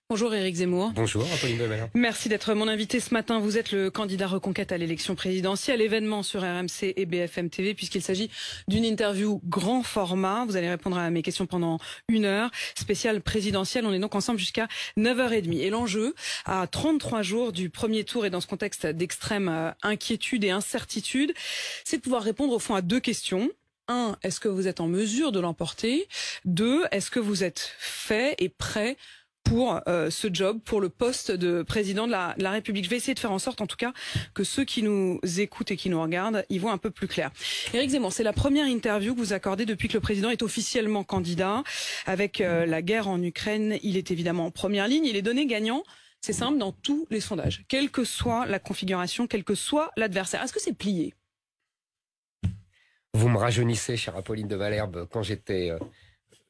Bonjour Éric Zemmour. Bonjour Apolline de Malherbe. Merci d'être mon invité ce matin. Vous êtes le candidat Reconquête à l'élection présidentielle, événement sur RMC et BFM TV puisqu'il s'agit d'une interview grand format. Vous allez répondre à mes questions pendant 1 heure, spéciale présidentielle. On est donc ensemble jusqu'à 9h30. Et l'enjeu, à 33 jours du premier tour et dans ce contexte d'extrême inquiétude et incertitude, c'est de pouvoir répondre au fond à 2 questions. 1, est-ce que vous êtes en mesure de l'emporter? 2, est-ce que vous êtes fait et prêt pour ce job, pour le poste de président de la République? Je vais essayer de faire en sorte, en tout cas, que ceux qui nous écoutent et qui nous regardent y voient un peu plus clair. Éric Zemmour, c'est la première interview que vous accordez depuis que le président est officiellement candidat. Avec la guerre en Ukraine, il est évidemment en première ligne. Il est donné gagnant, c'est simple, dans tous les sondages. Quelle que soit la configuration, quel que soit l'adversaire. Est-ce que c'est plié? Vous me rajeunissez, chère Apolline de Malherbe. Quand j'étais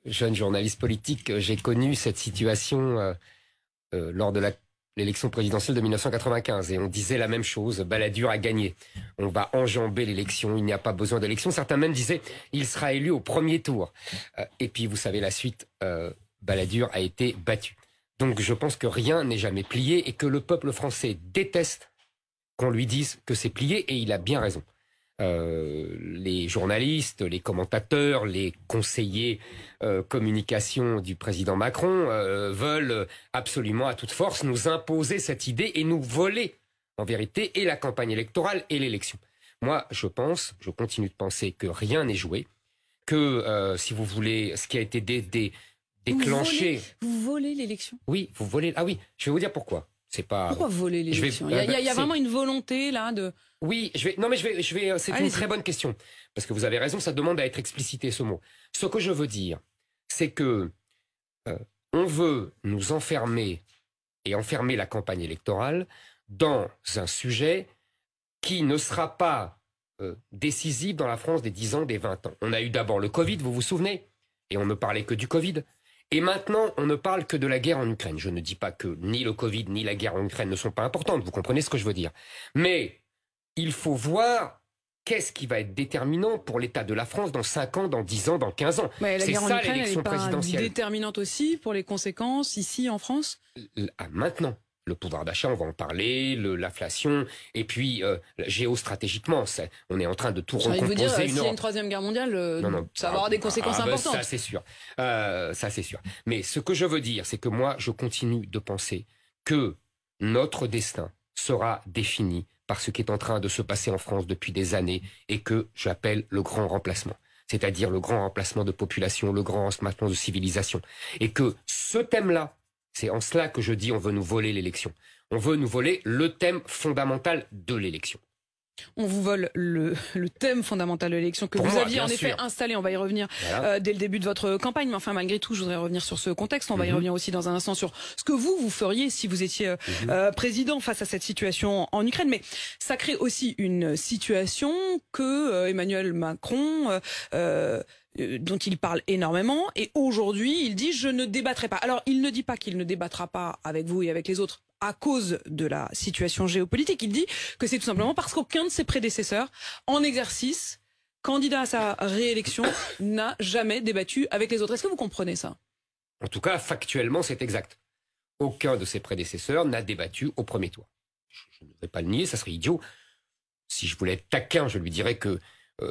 jeune journaliste politique, j'ai connu cette situation lors de l'élection présidentielle de 1995. Et on disait la même chose, Balladur a gagné. On va enjamber l'élection, il n'y a pas besoin d'élection. Certains même disaient, il sera élu au premier tour. Et puis vous savez la suite, Balladur a été battu. Donc je pense que rien n'est jamais plié et que le peuple français déteste qu'on lui dise que c'est plié, et il a bien raison. Les journalistes, les commentateurs, les conseillers communication du président Macron veulent absolument à toute force nous imposer cette idée et nous voler en vérité et la campagne électorale et l'élection. Moi, je continue de penser que rien n'est joué, que si vous voulez, ce qui a été déclenché... Vous volez l'élection? Oui, vous volez... Ah oui, je vais vous dire pourquoi. Pourquoi voler l'élection? Il y a vraiment une volonté là de... Oui, c'est une très bonne question. Parce que vous avez raison, ça demande à être explicité ce mot. Ce que je veux dire, c'est que on veut nous enfermer et enfermer la campagne électorale dans un sujet qui ne sera pas décisif dans la France des 10 ans, des 20 ans. On a eu d'abord le Covid, vous vous souvenez? Et on ne parlait que du Covid. Et maintenant, on ne parle que de la guerre en Ukraine. Je ne dis pas que ni le Covid ni la guerre en Ukraine ne sont pas importantes, vous comprenez ce que je veux dire. Mais il faut voir qu'est-ce qui va être déterminant pour l'état de la France dans 5 ans, dans 10 ans, dans 15 ans. C'est ça l'élection présidentielle. Déterminante aussi pour les conséquences ici en France? Maintenant. Le pouvoir d'achat, on va en parler, l'inflation, et puis géostratégiquement, on est en train de tout recomposer. S'il y a une troisième guerre mondiale, ça va avoir des conséquences importantes. Ça c'est sûr, ça c'est sûr. Mais ce que je veux dire, c'est que moi, je continue de penser que notre destin sera défini par ce qui est en train de se passer en France depuis des années et que j'appelle le grand remplacement. C'est-à-dire le grand remplacement de population, le grand remplacement de civilisation. Et que ce thème-là, c'est en cela que je dis on veut nous voler l'élection. On veut nous voler le thème fondamental de l'élection. On vous vole le thème fondamental de l'élection que vous aviez en effet installé. On va y revenir dès le début de votre campagne. Mais enfin, malgré tout, je voudrais revenir sur ce contexte. On va y revenir aussi dans un instant sur ce que vous feriez si vous étiez président face à cette situation en Ukraine. Mais ça crée aussi une situation que Emmanuel Macron... dont il parle énormément, et aujourd'hui il dit je ne débattrai pas. Alors il ne dit pas qu'il ne débattra pas avec vous et avec les autres à cause de la situation géopolitique, il dit que c'est tout simplement parce qu'aucun de ses prédécesseurs en exercice, candidat à sa réélection, n'a jamais débattu avec les autres. Est-ce que vous comprenez ça? En tout cas, factuellement, c'est exact. Aucun de ses prédécesseurs n'a débattu au premier tour. Je ne vais pas le nier, ça serait idiot. Si je voulais être taquin, je lui dirais que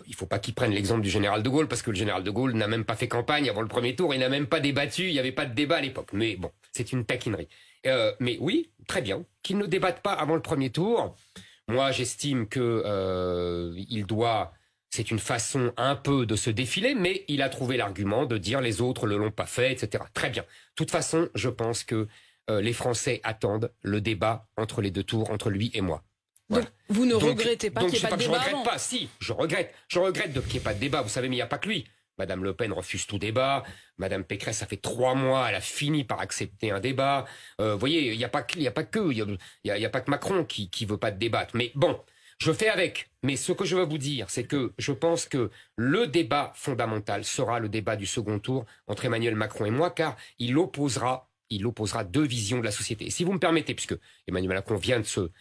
il ne faut pas qu'il prenne l'exemple du général de Gaulle, parce que le général de Gaulle n'a même pas fait campagne avant le premier tour, il n'a même pas débattu, il n'y avait pas de débat à l'époque. Mais bon, c'est une taquinerie. Mais oui, très bien, qu'il ne débatte pas avant le premier tour. Moi, j'estime que c'est une façon un peu de se défiler, mais il a trouvé l'argument de dire les autres ne l'ont pas fait, etc. Très bien. De toute façon, je pense que les Français attendent le débat entre les 2 tours, entre lui et moi. Voilà. Donc, vous ne regrettez pas qu'il n'y ait pas de débat? Je regrette pas, si, je regrette qu'il n'y ait pas de débat. Vous savez, mais il n'y a pas que lui. Madame Le Pen refuse tout débat. Madame Pécresse, ça fait 3 mois, elle a fini par accepter un débat. Vous voyez, il n'y a pas que Macron qui veut pas de débattre. Mais bon, je fais avec. Mais ce que je veux vous dire, c'est que je pense que le débat fondamental sera le débat du second tour entre Emmanuel Macron et moi, car il opposera 2 visions de la société. Et si vous me permettez, puisque Emmanuel Macron vient de se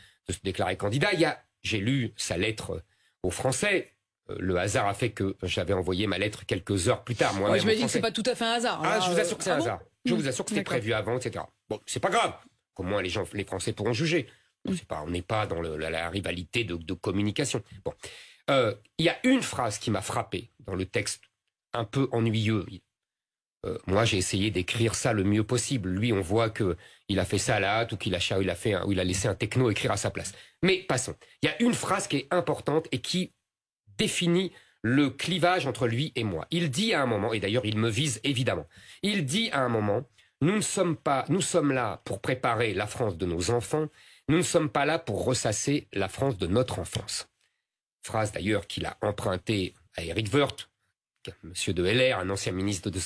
déclarer candidat, j'ai lu sa lettre aux Français. le hasard a fait que j'avais envoyé ma lettre quelques heures plus tard. Ouais, je me dis que c'est pas tout à fait un hasard. Ah, je vous assure que c'est un hasard. Je vous assure que c'était D'accord. prévu avant, etc. Bon, c'est pas grave. Au moins, les Français pourront juger. On n'est pas dans la rivalité de communication. Bon. Il y a une phrase qui m'a frappé dans le texte un peu ennuyeux. Moi, j'ai essayé d'écrire ça le mieux possible. Lui, on voit que il a fait ça à la hâte ou qu'il a laissé un techno écrire à sa place. Mais passons. Il y a une phrase qui est importante et qui définit le clivage entre lui et moi. Il dit à un moment, et d'ailleurs il me vise évidemment, il dit à un moment, nous sommes là pour préparer la France de nos enfants, nous ne sommes pas là pour ressasser la France de notre enfance. Phrase d'ailleurs qu'il a empruntée à Éric Woerth, monsieur de LR, un ancien ministre de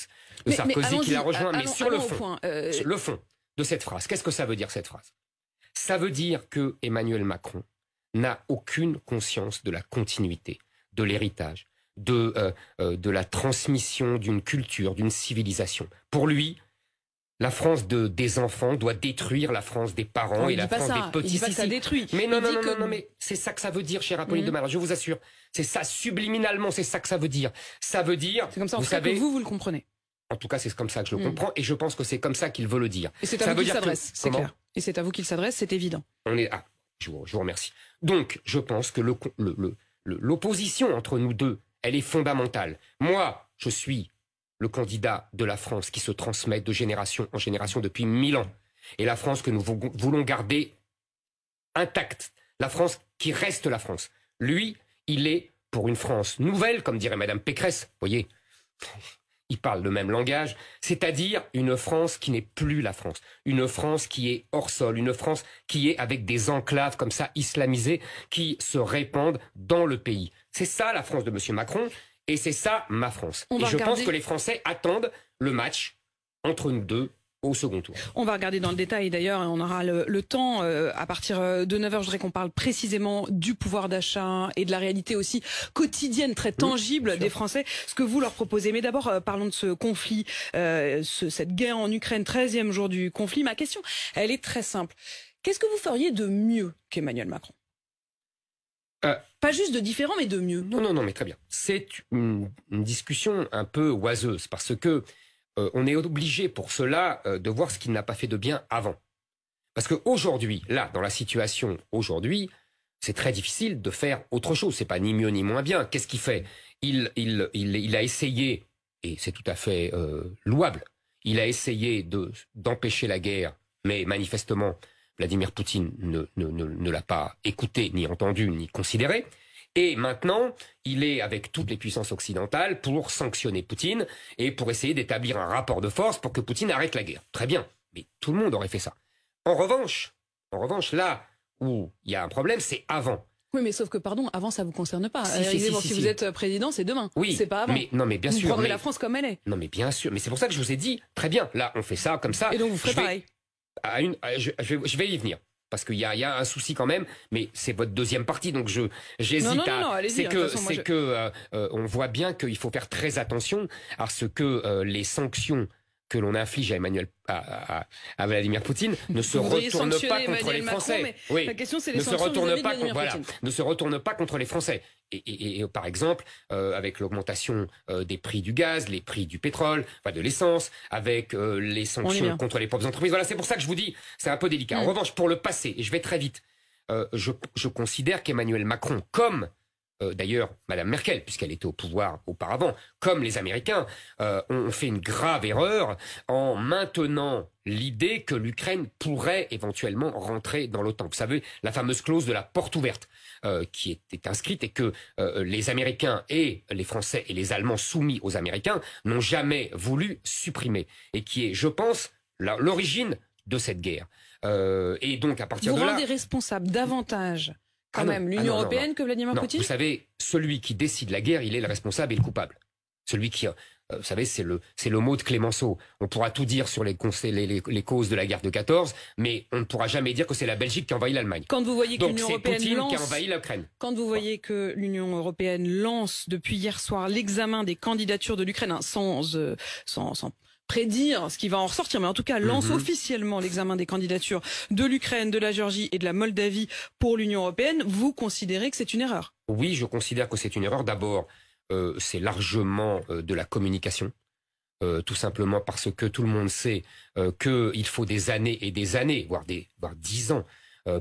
Sarkozy, qui l'a rejoint. Mais sur le fond, le fond de cette phrase, qu'est-ce que ça veut dire cette phrase? Ça veut dire que Emmanuel Macron n'a aucune conscience de la continuité, de l'héritage, de la transmission d'une culture, d'une civilisation. Pour lui, la France des enfants doit détruire la France des parents et la France des petits. Il dit pas que ça détruit. Mais non, mais c'est ça que ça veut dire, chère Apolline de Malherbe, je vous assure. C'est ça, subliminalement, c'est ça que ça veut dire. Ça veut dire... C'est comme ça, vous savez, que vous le comprenez. En tout cas, c'est comme ça que je le comprends, et je pense que c'est comme ça qu'il veut le dire. Et c'est à vous qu'il s'adresse, c'est clair. Et c'est à vous qu'il s'adresse, c'est évident. Je vous remercie. Donc, je pense que l'opposition entre nous deux, elle est fondamentale. Moi, je suis le candidat de la France qui se transmet de génération en génération depuis 1000 ans. Et la France que nous voulons garder intacte. La France qui reste la France. Lui, il est pour une France nouvelle, comme dirait Madame Pécresse. Vous voyez, il parle le même langage. C'est-à-dire une France qui n'est plus la France. Une France qui est hors sol. Une France qui est avec des enclaves comme ça, islamisées, qui se répandent dans le pays. C'est ça la France de Monsieur Macron. Et c'est ça, ma France. Et je pense que les Français attendent le match entre nous deux au second tour. On va regarder dans le détail d'ailleurs, et on aura le temps à partir de 9h. Je voudrais qu'on parle précisément du pouvoir d'achat et de la réalité aussi quotidienne, très tangible des Français, ce que vous leur proposez. Mais d'abord, parlons de ce conflit, cette guerre en Ukraine, 13e jour du conflit. Ma question, elle est très simple. Qu'est-ce que vous feriez de mieux qu'Emmanuel Macron ? Pas juste de différent, mais de mieux. Non, mais très bien. C'est une discussion un peu oiseuse, parce que on est obligé pour cela de voir ce qu'il n'a pas fait de bien avant. Parce qu'aujourd'hui, là, dans la situation aujourd'hui, c'est très difficile de faire autre chose. C'est pas ni mieux ni moins bien. Qu'est-ce qu'il fait ? Il a essayé, et c'est tout à fait louable, il a essayé d'empêcher la guerre, mais manifestement, Vladimir Poutine ne l'a pas écouté, ni entendu, ni considéré. Et maintenant, il est avec toutes les puissances occidentales pour sanctionner Poutine et pour essayer d'établir un rapport de force pour que Poutine arrête la guerre. Très bien, mais tout le monde aurait fait ça. En revanche, là où il y a un problème, c'est avant. Oui, mais sauf que, pardon, avant, ça vous concerne pas. Si vous êtes président, c'est demain. Oui, c'est pas avant. Mais bien sûr. Vous prendrez la France comme elle est. Non, mais bien sûr. Mais c'est pour ça que je vous ai dit, très bien, là, on fait ça, comme ça. Et donc, vous ferez pareil. Je vais y venir. Parce qu'il y a un souci quand même, mais c'est votre deuxième partie, donc j'hésite non, allez-y, on voit bien qu'il faut faire très attention à ce que les sanctions que l'on inflige à Vladimir Poutine ne se retournent pas contre les Français. Macron, la question, c'est les sanctions vis-à-vis de Vladimir Poutine. Ne se retournent pas contre les Français. Et par exemple, avec l'augmentation des prix du gaz, les prix du pétrole, de l'essence, avec les sanctions contre les propres entreprises. Voilà, c'est pour ça que je vous dis, c'est un peu délicat. En revanche, pour le passé, et je vais très vite, je considère qu'Emmanuel Macron, comme d'ailleurs Madame Merkel, puisqu'elle était au pouvoir auparavant, comme les Américains, ont fait une grave erreur en maintenant l'idée que l'Ukraine pourrait éventuellement rentrer dans l'OTAN. Vous savez, la fameuse clause de la porte ouverte qui était inscrite et que les Américains et les Français et les Allemands soumis aux Américains n'ont jamais voulu supprimer et qui est, je pense, l'origine de cette guerre. Et donc, à partir de là... Vous rendez responsable davantage quand même l'Union européenne que Vladimir Poutine ? Vous savez, celui qui décide la guerre, il est le responsable et le coupable. Celui qui... vous savez, c'est le mot de Clémenceau. On pourra tout dire sur les causes de la guerre de 14, mais on ne pourra jamais dire que c'est la Belgique qui envahit l'Allemagne. Quand vous voyez que l'Union européenne qui a envahi l'Ukraine. Quand vous voyez que l'Union européenne lance depuis hier soir l'examen des candidatures de l'Ukraine, sans prédire ce qui va en ressortir, mais en tout cas lance officiellement l'examen des candidatures de l'Ukraine, de la Géorgie et de la Moldavie pour l'Union européenne, vous considérez que c'est une erreur ? Oui, je considère que c'est une erreur. D'abord, c'est largement de la communication. Tout simplement parce que tout le monde sait qu'il faut des années et des années, voire 10 ans,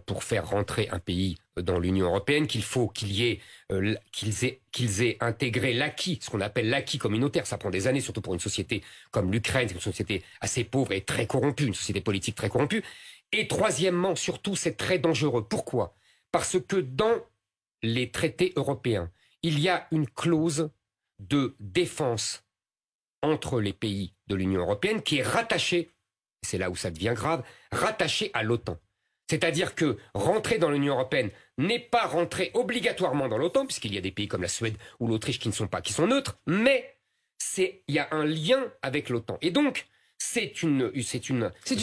pour faire rentrer un pays dans l'Union européenne, qu'il faut qu'ils aient intégré l'acquis, ce qu'on appelle l'acquis communautaire. Ça prend des années, surtout pour une société comme l'Ukraine, une société assez pauvre et très corrompue, une société politique très corrompue. Et troisièmement, surtout, c'est très dangereux. Pourquoi? Parce que dans les traités européens, il y a une clause de défense entre les pays de l'Union européenne qui est rattachée, c'est là où ça devient grave, rattachée à l'OTAN. C'est-à-dire que rentrer dans l'Union européenne n'est pas rentrer obligatoirement dans l'OTAN, puisqu'il y a des pays comme la Suède ou l'Autriche qui sont neutres, mais il y a un lien avec l'OTAN. Et donc, c'est une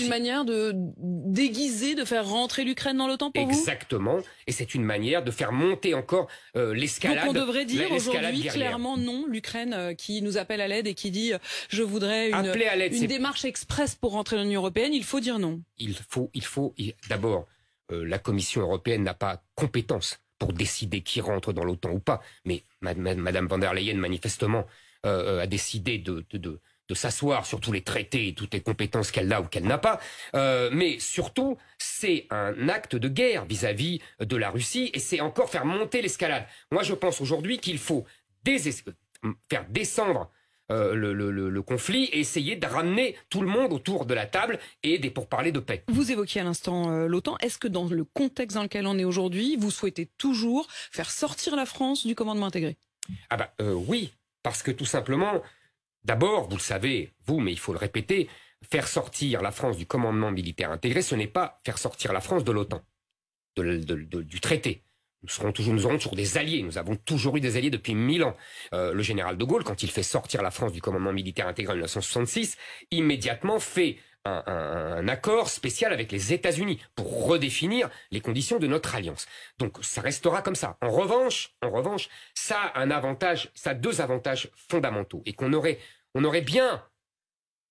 manière de déguiser, de faire rentrer l'Ukraine dans l'OTAN pour vous? Exactement. Et c'est une manière de faire monter encore l'escalade. Donc on devrait dire aujourd'hui clairement non, l'Ukraine qui nous appelle à l'aide et qui dit je voudrais une démarche express pour rentrer dans l'Union européenne, il faut dire non. D'abord, la Commission européenne n'a pas compétence pour décider qui rentre dans l'OTAN ou pas. Mais Madame von der Leyen, manifestement, a décidé de s'asseoir sur tous les traités et toutes les compétences qu'elle a ou qu'elle n'a pas. Mais surtout, c'est un acte de guerre vis-à-vis de la Russie et c'est encore faire monter l'escalade. Moi, je pense aujourd'hui qu'il faut faire descendre le conflit et essayer de ramener tout le monde autour de la table et des pourparlers de paix. Vous évoquiez à l'instant l'OTAN. Est-ce que dans le contexte dans lequel on est aujourd'hui, vous souhaitez toujours faire sortir la France du commandement intégré? Oui, parce que tout simplement... D'abord, vous le savez, mais il faut le répéter, faire sortir la France du commandement militaire intégré, ce n'est pas faire sortir la France de l'OTAN, du traité. Nous aurons toujours des alliés, nous avons toujours eu des alliés depuis 1000 ans. Le général de Gaulle, quand il fait sortir la France du commandement militaire intégré en 1966, immédiatement fait un accord spécial avec les États-Unis pour redéfinir les conditions de notre alliance. Donc ça restera comme ça. En revanche, ça a deux avantages fondamentaux et on aurait bien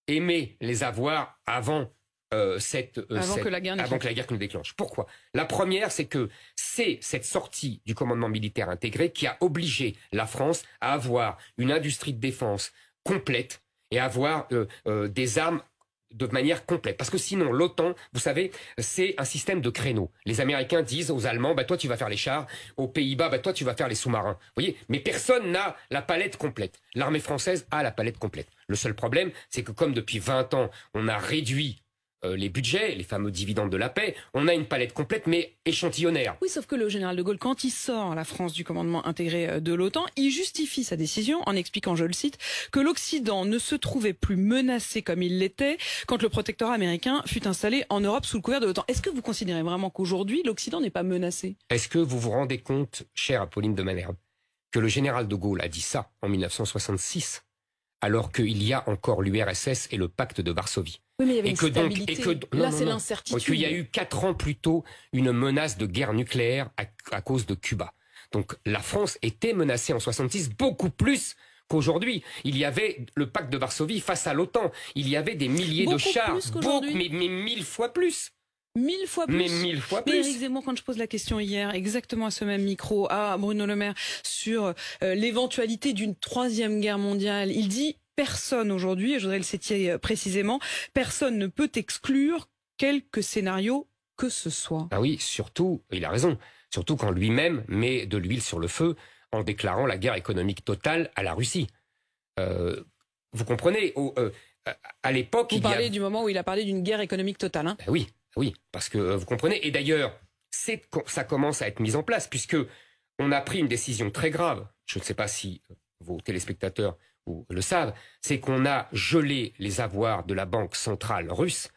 aimé les avoir avant que la guerre nous déclenche. Pourquoi? La première, c'est que c'est cette sortie du commandement militaire intégré qui a obligé la France à avoir une industrie de défense complète et à avoir des armes de manière complète. Parce que sinon, l'OTAN, vous savez, c'est un système de créneaux. Les Américains disent aux Allemands, toi tu vas faire les chars, aux Pays-Bas, toi tu vas faire les sous-marins. Vous voyez, mais personne n'a la palette complète. L'armée française a la palette complète. Le seul problème, c'est que comme depuis 20 ans, on a réduit les budgets, les fameux dividendes de la paix, on a une palette complète mais échantillonnaire. Oui, sauf que le général de Gaulle, quand il sort la France du commandement intégré de l'OTAN, il justifie sa décision en expliquant, je le cite, que l'Occident ne se trouvait plus menacé comme il l'était quand le protectorat américain fut installé en Europe sous le couvert de l'OTAN. Est-ce que vous considérez vraiment qu'aujourd'hui, l'Occident n'est pas menacé? Est-ce que vous vous rendez compte, chère Apolline de Malherbe, que le général de Gaulle a dit ça en 1966, alors qu'il y a encore l'URSS et le pacte de Varsovie? Oui, mais il y avait une stabilité. Là, c'est l'incertitude. Il y a eu 4 ans plus tôt une menace de guerre nucléaire à cause de Cuba. Donc la France était menacée en 66 beaucoup plus qu'aujourd'hui. Il y avait le pacte de Varsovie face à l'OTAN. Il y avait des milliers de chars, mais 1000 fois plus. 1000 fois plus. Mais 1000 fois plus. Mais Éric Zemmour, quand je pose la question hier, exactement à ce même micro, à Bruno Le Maire, sur l'éventualité d'une 3e guerre mondiale, il dit: personne aujourd'hui, et je voudrais le citer précisément, personne ne peut exclure quelque scénario que ce soit. Ah oui, surtout, il a raison, surtout quand lui-même met de l'huile sur le feu en déclarant la guerre économique totale à la Russie. Vous comprenez, à l'époque... Vous parlez du moment où il a parlé d'une guerre économique totale, hein? Oui, parce que vous comprenez, et d'ailleurs, ça commence à être mis en place, puisque on a pris une décision très grave, je ne sais pas si vos téléspectateurs le savent, c'est qu'on a gelé les avoirs de la banque centrale russe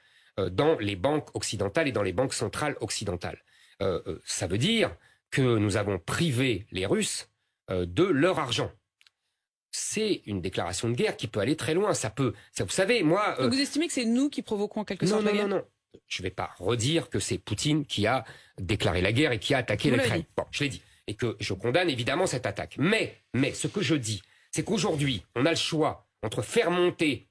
dans les banques occidentales et dans les banques centrales occidentales. Ça veut dire que nous avons privé les Russes de leur argent. C'est une déclaration de guerre qui peut aller très loin. Vous savez, moi... Donc vous estimez que c'est nous qui provoquons en quelque sorte la guerre? Non. Je ne vais pas redire que c'est Poutine qui a déclaré la guerre et qui a attaqué l'Ukraine. Bon, je l'ai dit. Et que je condamne évidemment cette attaque. Mais ce que je dis, c'est qu'aujourd'hui, on a le choix entre faire monter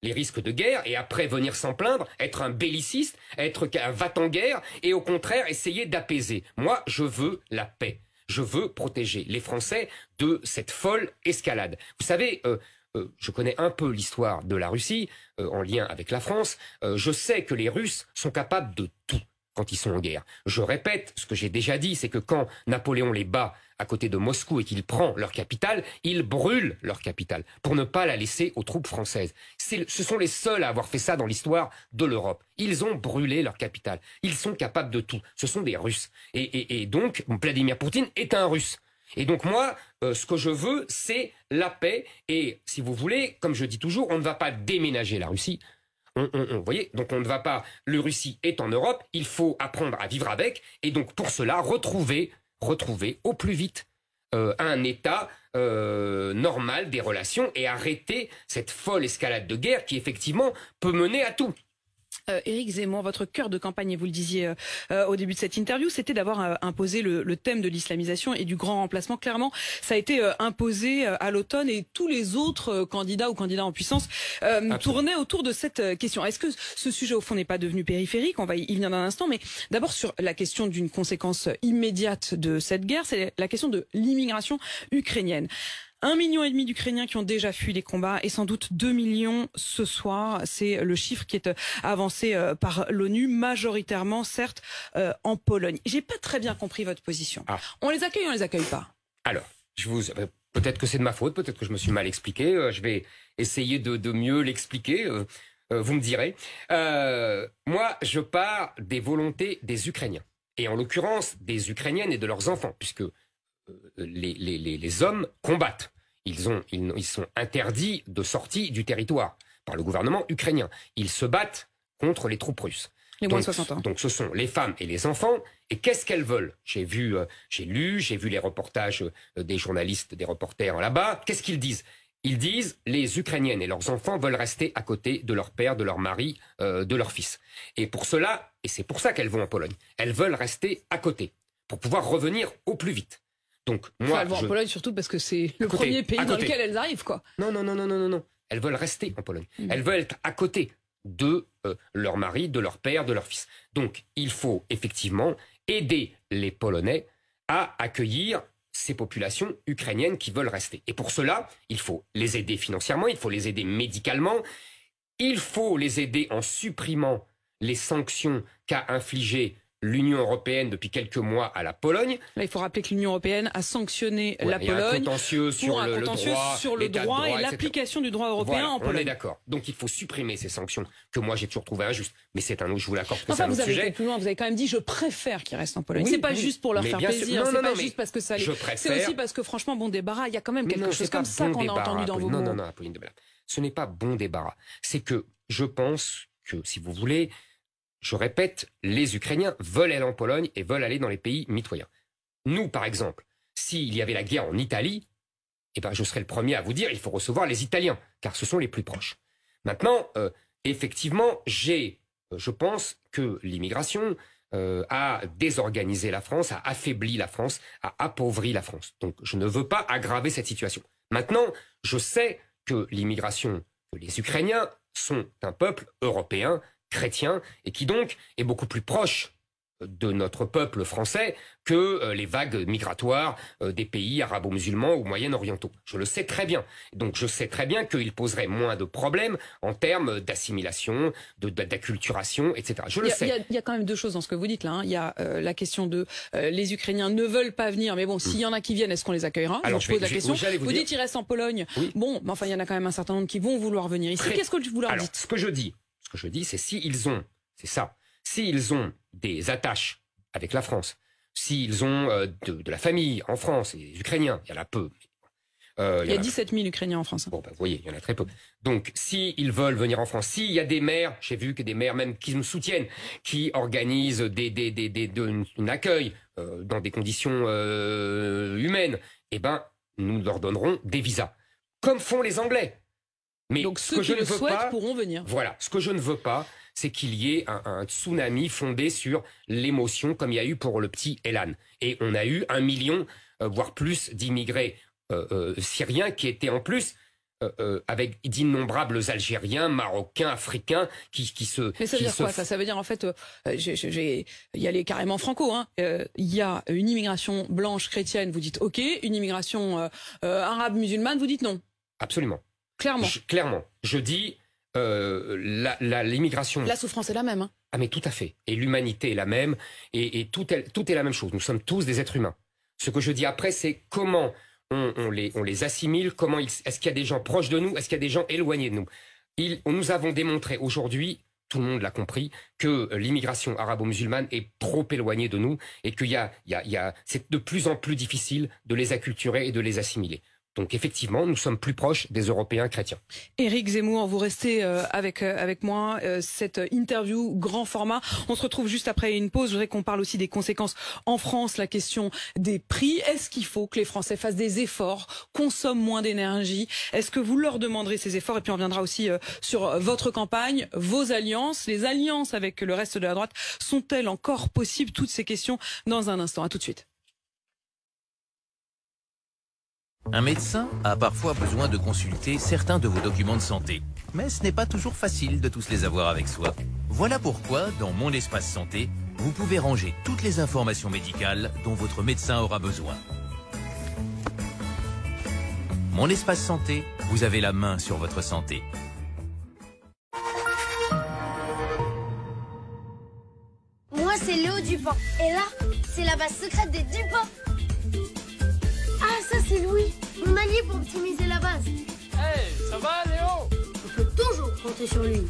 les risques de guerre et après venir s'en plaindre, être un belliciste, être un va-t-en-guerre et au contraire essayer d'apaiser. Moi, je veux la paix. Je veux protéger les Français de cette folle escalade. Vous savez, je connais un peu l'histoire de la Russie en lien avec la France. Je sais que les Russes sont capables de tout quand ils sont en guerre. Je répète ce que j'ai déjà dit, c'est que quand Napoléon les bat à côté de Moscou et qu'il prend leur capitale, il brûle leur capitale pour ne pas la laisser aux troupes françaises. Ce sont les seuls à avoir fait ça dans l'histoire de l'Europe. Ils ont brûlé leur capitale. Ils sont capables de tout. Ce sont des Russes. Et donc, Vladimir Poutine est un Russe. Et donc moi, ce que je veux, c'est la paix. Et si vous voulez, comme je dis toujours, on ne va pas déménager la Russie. Vous voyez, donc on ne va pas. La Russie est en Europe. Il faut apprendre à vivre avec. Et donc pour cela, retrouver au plus vite un état normal des relations et arrêter cette folle escalade de guerre qui effectivement peut mener à tout. Éric Zemmour, votre cœur de campagne, et vous le disiez au début de cette interview, c'était d'avoir imposé le thème de l'islamisation et du grand remplacement. Clairement, ça a été imposé à l'automne et tous les autres candidats ou candidats en puissance tournaient autour de cette question. Est-ce que ce sujet, au fond, n'est pas devenu périphérique? On va y venir dans un instant, mais d'abord sur la question d'une conséquence immédiate de cette guerre, c'est la question de l'immigration ukrainienne. 1,5 million d'Ukrainiens qui ont déjà fui les combats et sans doute 2 millions ce soir. C'est le chiffre qui est avancé par l'ONU, majoritairement, certes, en Pologne. J'ai pas très bien compris votre position. On les accueille ou on les accueille pas? Alors, peut-être que c'est de ma faute, peut-être que je me suis mal expliqué. Je vais essayer de mieux l'expliquer. Vous me direz. Moi, je pars des volontés des Ukrainiens. Et en l'occurrence, des Ukrainiennes et de leurs enfants, puisque les hommes combattent. Ils sont interdits de sortie du territoire par le gouvernement ukrainien. Ils se battent contre les troupes russes. Les moins de 60 ans. Donc ce sont les femmes et les enfants. Et qu'est-ce qu'elles veulent? J'ai vu les reportages des journalistes, des reporters là-bas. Qu'est-ce qu'ils disent? Ils disent les Ukrainiennes et leurs enfants veulent rester à côté de leur père, de leur mari, de leur fils. Et pour cela, et c'est pour ça qu'elles vont en Pologne, elles veulent rester à côté pour pouvoir revenir au plus vite. Donc, moi, elles vont en Pologne surtout parce que c'est le premier pays dans lequel elles arrivent, quoi. Non. Elles veulent rester en Pologne. Elles veulent être à côté de leur mari, de leur père, de leur fils. Donc, il faut effectivement aider les Polonais à accueillir ces populations ukrainiennes qui veulent rester. Et pour cela, il faut les aider financièrement, il faut les aider médicalement, il faut les aider en supprimant les sanctions qu'a infligées l'Union européenne depuis quelques mois à la Pologne. Là, il faut rappeler que l'Union européenne a sanctionné la Pologne. Il y a un contentieux sur le droit et l'application du droit européen en Pologne. On est d'accord. Donc il faut supprimer ces sanctions que moi j'ai toujours trouvé injustes. Mais c'est un autre, je vous l'accorde, c'est un autre sujet. Vous avez été plus loin, vous avez quand même dit je préfère qu'ils restent en Pologne. Oui, c'est pas juste pour leur faire plaisir, c'est pas juste parce que ça les... C'est aussi parce que franchement, bon débarras, il y a quand même quelque chose comme ça qu'on a entendu dans vos mots. Non, Apolline de Balard. Ce n'est pas bon débarras. C'est que je pense que, si vous voulez, je répète, les Ukrainiens veulent aller en Pologne et veulent aller dans les pays mitoyens. Nous, par exemple, s'il y avait la guerre en Italie, eh ben, je serais le premier à vous dire il faut recevoir les Italiens, car ce sont les plus proches. Maintenant, effectivement, je pense que l'immigration a désorganisé la France, a affaibli la France, a appauvri la France. Donc, je ne veux pas aggraver cette situation. Maintenant, je sais que l'immigration, que les Ukrainiens sont un peuple européen, chrétien, et qui donc est beaucoup plus proche de notre peuple français que les vagues migratoires des pays arabo-musulmans ou moyen-orientaux. Je le sais très bien. Donc je sais très bien qu'il poserait moins de problèmes en termes d'assimilation, d'acculturation, etc. Je le sais. Il y a quand même deux choses dans ce que vous dites là. Il y a la question de les Ukrainiens ne veulent pas venir, mais bon, s'il y en a qui viennent, est-ce qu'on les accueillera? Alors, je pose la question. Vous dites ils restent en Pologne. Oui. Bon, mais enfin, il y en a quand même un certain nombre qui vont vouloir venir ici. Qu'est-ce que vous leur dites? Ce que je dis, c'est s'ils ont des attaches avec la France, s'ils ont de la famille en France, et les Ukrainiens, il y en a peu. Il y a 17 000 Ukrainiens en France. Bon, vous voyez, il y en a très peu. Donc, s'ils veulent venir en France, s'il y a des maires, j'ai vu que des maires même qui me soutiennent, qui organisent un accueil dans des conditions humaines, eh ben, nous leur donnerons des visas, comme font les Anglais. Mais donc ceux qui le souhaitent pourront venir. Voilà, ce que je ne veux pas, c'est qu'il y ait un tsunami fondé sur l'émotion, comme il y a eu pour le petit Elan. Et on a eu 1 million, voire plus, d'immigrés syriens qui étaient en plus avec d'innombrables Algériens, Marocains, Africains qui se... Mais ça veut dire quoi ça veut dire en fait, il y a les carrément franco, hein. Il y a une immigration blanche chrétienne, vous dites ok, une immigration arabe musulmane, vous dites non. Absolument. Clairement. Clairement. Je dis l'immigration... La souffrance est la même. Hein. Ah mais tout à fait. Et l'humanité est la même, et tout est la même chose. Nous sommes tous des êtres humains. Ce que je dis après, c'est comment... On les assimile, est-ce qu'il y a des gens proches de nous, est-ce qu'il y a des gens éloignés de nous. Nous avons démontré aujourd'hui, tout le monde l'a compris, que l'immigration arabo-musulmane est trop éloignée de nous et que c'est de plus en plus difficile de les acculturer et de les assimiler. Donc effectivement, nous sommes plus proches des Européens chrétiens. Éric Zemmour, vous restez avec moi. Cette interview grand format. On se retrouve juste après une pause. Je voudrais qu'on parle aussi des conséquences en France, la question des prix. Est-ce qu'il faut que les Français fassent des efforts, consomment moins d'énergie? Est-ce que vous leur demanderez ces efforts? Et puis on reviendra aussi sur votre campagne, vos alliances. Les alliances avec le reste de la droite sont-elles encore possibles? Toutes ces questions dans un instant. À tout de suite. Un médecin a parfois besoin de consulter certains de vos documents de santé. Mais ce n'est pas toujours facile de tous les avoir avec soi. Voilà pourquoi, dans Mon Espace Santé, vous pouvez ranger toutes les informations médicales dont votre médecin aura besoin. Mon Espace Santé, vous avez la main sur votre santé. Moi, c'est Léo Dupin. Et là, c'est la base secrète des Dupin. Ah, ça, c'est Louis, mon allié pour optimiser la base. Hey, ça va, Léo? On peut toujours compter sur lui.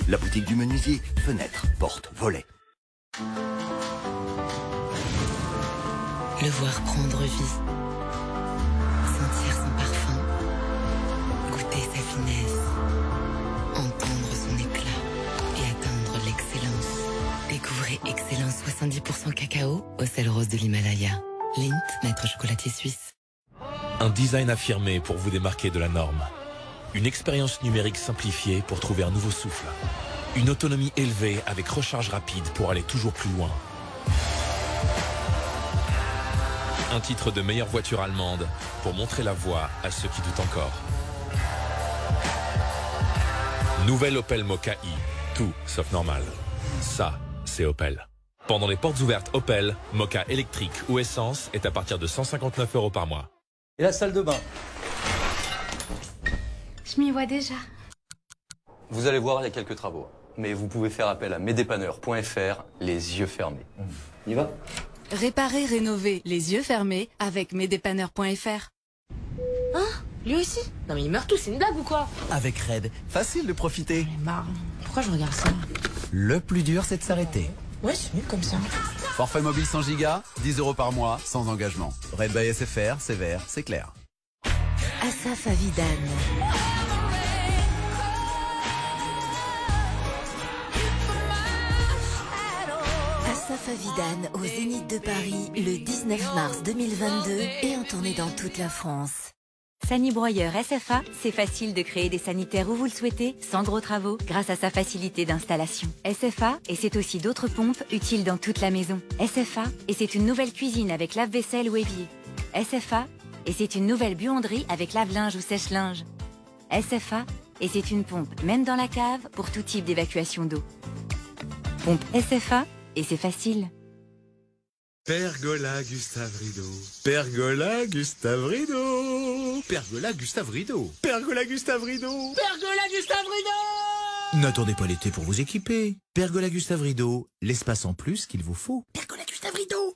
La boutique du menuisier, fenêtres, portes, volets. Le voir prendre vie, sentir son parfum, goûter sa finesse, entendre son éclat et atteindre l'excellence. Découvrez Excellence 70% cacao au sel rose de l'Himalaya. Lindt, maître chocolatier suisse. Un design affirmé pour vous démarquer de la norme. Une expérience numérique simplifiée pour trouver un nouveau souffle. Une autonomie élevée avec recharge rapide pour aller toujours plus loin. Un titre de meilleure voiture allemande pour montrer la voie à ceux qui doutent encore. Nouvelle Opel Mokka i. Tout sauf normal. Ça, c'est Opel. Pendant les portes ouvertes Opel, Mokka électrique ou essence est à partir de 159 € par mois. Et la salle de bain? Je m'y vois déjà. Vous allez voir, il y a quelques travaux. Mais vous pouvez faire appel à mesdépanneurs.fr, les yeux fermés. On y va? Réparer, rénover, les yeux fermés avec mesdépanneurs.fr. Hein? Lui aussi? Non mais ils meurent tous, c'est une blague ou quoi? Avec Red, facile de profiter. Marre. Pourquoi je regarde ça? Le plus dur, c'est de s'arrêter. Ouais, c'est mieux comme ça. Forfait mobile 100 Go, 10 € par mois, sans engagement. Red by SFR, c'est vert, c'est clair. Asaf Avidan. Asaf Avidan au Zénith de Paris le 19 mars 2022 et en tournée dans toute la France. Sanibroyeur SFA, c'est facile de créer des sanitaires où vous le souhaitez, sans gros travaux, grâce à sa facilité d'installation. SFA, et c'est aussi d'autres pompes utiles dans toute la maison. SFA, et c'est une nouvelle cuisine avec lave-vaisselle ou évier. SFA, et c'est une nouvelle buanderie avec lave-linge ou sèche-linge. SFA, et c'est une pompe, même dans la cave, pour tout type d'évacuation d'eau. Pompe SFA, et c'est facile. Pergola Gustave Rideau. Pergola Gustave Rideau. Pergola Gustave Rideau. Pergola Gustave Rideau. Pergola Gustave Rideau! N'attendez pas l'été pour vous équiper. Pergola Gustave Rideau, l'espace en plus qu'il vous faut. Pergola Gustave Rideau.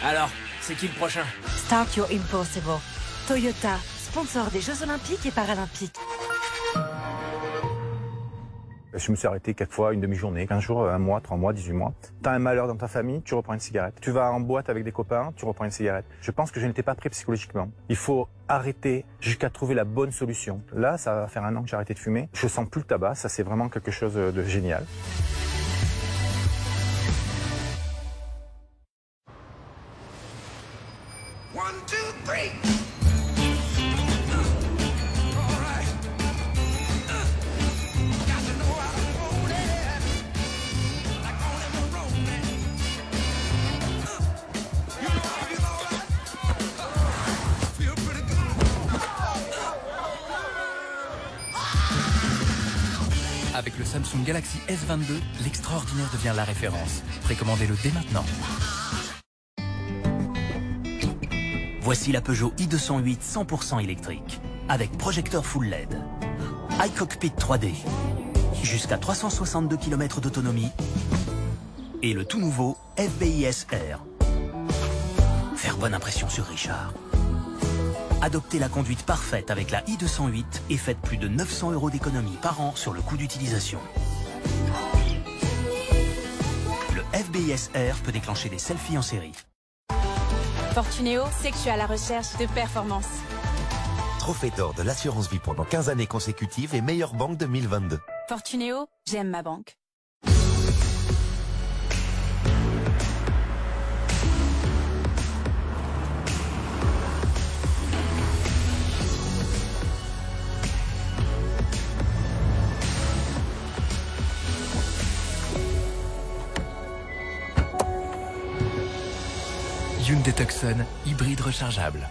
Alors, c'est qui le prochain? Start Your Impossible. Toyota, sponsor des Jeux Olympiques et Paralympiques. Je me suis arrêté 4 fois, une demi-journée, 15 jours, 1 mois, 3 mois, 18 mois. T'as un malheur dans ta famille, tu reprends une cigarette. Tu vas en boîte avec des copains, tu reprends une cigarette. Je pense que je n'étais pas prêt psychologiquement. Il faut arrêter jusqu'à trouver la bonne solution. Là, ça va faire 1 an que j'ai arrêté de fumer. Je sens plus le tabac, ça c'est vraiment quelque chose de génial. Avec le Samsung Galaxy S22, l'extraordinaire devient la référence. Précommandez-le dès maintenant. Voici la Peugeot i208 100% électrique, avec projecteur full LED, iCockpit 3D, jusqu'à 362 km d'autonomie, et le tout nouveau FBIS R. Faire bonne impression sur Richard. Adoptez la conduite parfaite avec la i208 et faites plus de 900 € d'économie par an sur le coût d'utilisation. Le FBIS R peut déclencher des selfies en série. Fortunéo, c'est que je suis à la recherche de performance. Trophée d'or de l'assurance vie pendant 15 années consécutives et meilleure banque 2022. Fortunéo, j'aime ma banque. Hyundai Tucson, hybride rechargeable.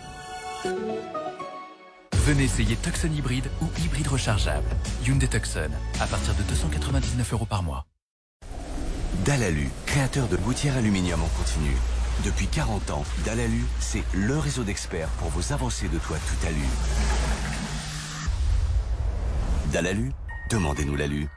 Venez essayer Tucson hybride ou hybride rechargeable. Hyundai Tucson, à partir de 299 € par mois. Dalalu, créateur de gouttières aluminium en continu. Depuis 40 ans, Dalalu, c'est le réseau d'experts pour vos avancées de toit tout alu. Dalalu, demandez-nous l'alu.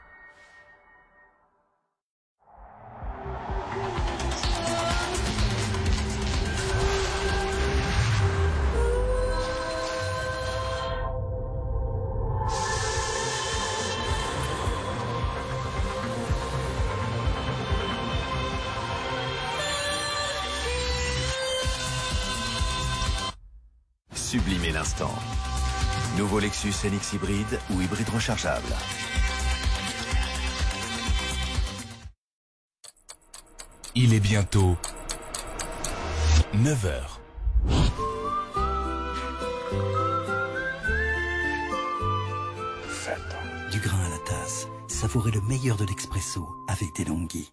Sublimez l'instant. Nouveau Lexus NX hybride ou hybride rechargeable. Il est bientôt 9 h. Du grain à la tasse, savourez le meilleur de l'expresso avec des Longhi.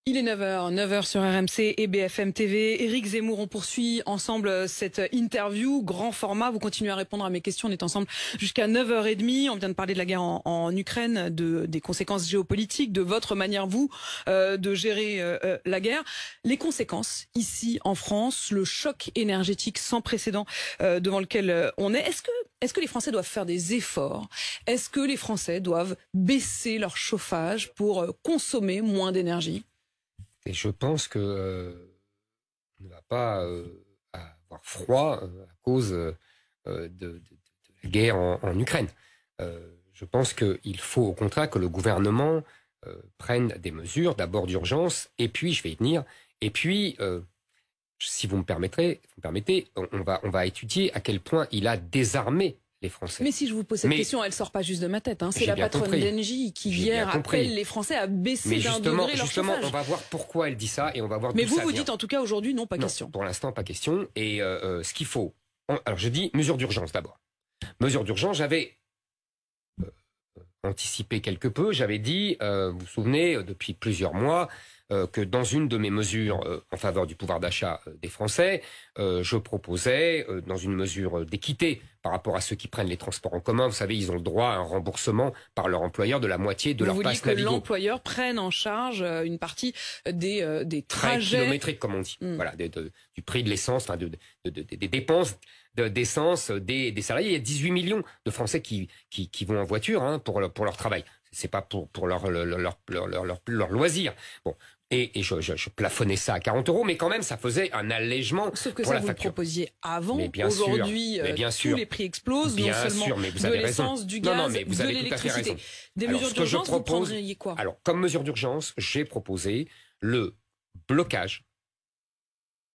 Il est 9h sur RMC et BFM TV. Éric Zemmour, on poursuit ensemble cette interview, grand format. Vous continuez à répondre à mes questions. On est ensemble jusqu'à 9h30. On vient de parler de la guerre en Ukraine, des conséquences géopolitiques, de votre manière, vous, de gérer la guerre. Les conséquences, ici en France, le choc énergétique sans précédent devant lequel on est. Est-ce que les Français doivent faire des efforts? Est-ce que les Français doivent baisser leur chauffage pour consommer moins d'énergie? Et je pense que on ne va pas avoir froid à cause de la guerre en Ukraine. Je pense qu'il faut au contraire que le gouvernement prenne des mesures, d'abord d'urgence, et puis, je vais y venir, et puis, si vous me permettez, on va étudier à quel point il a désarmé les Français. Mais si je vous pose cette question, elle sort pas juste de ma tête. Hein. C'est la patronne d'Engie qui hier appelle les Français à baisser d'un degré leur chauffage. On va voir pourquoi elle dit ça et on va voir. Mais vous dites en tout cas aujourd'hui non, pas question. Pour l'instant, pas question. Et ce qu'il faut. Alors je dis mesure d'urgence d'abord. Mesure d'urgence. J'avais anticipé quelque peu. J'avais dit, vous vous souvenez, depuis plusieurs mois, que dans une de mes mesures en faveur du pouvoir d'achat des Français, je proposais, dans une mesure d'équité par rapport à ceux qui prennent les transports en commun, vous savez, ils ont le droit à un remboursement par leur employeur de la moitié de leur passe Navigo. Vous voulez que l'employeur prenne en charge une partie des trajets kilométriques, comme on dit, voilà, du prix de l'essence, enfin des dépenses d'essence des salariés. Il y a 18 millions de Français qui vont en voiture hein, pour leur travail. C'est pas pour leur loisir. Bon. Et je plafonnais ça à 40 €, mais quand même, ça faisait un allègement Sauf que pour ça, la vous facture. Le proposiez avant. Aujourd'hui, tous les prix explosent, non seulement de l'essence, du gaz, de l'électricité. Des mesures d'urgence, vous prendriez quoi? Alors, comme mesure d'urgence, j'ai proposé le blocage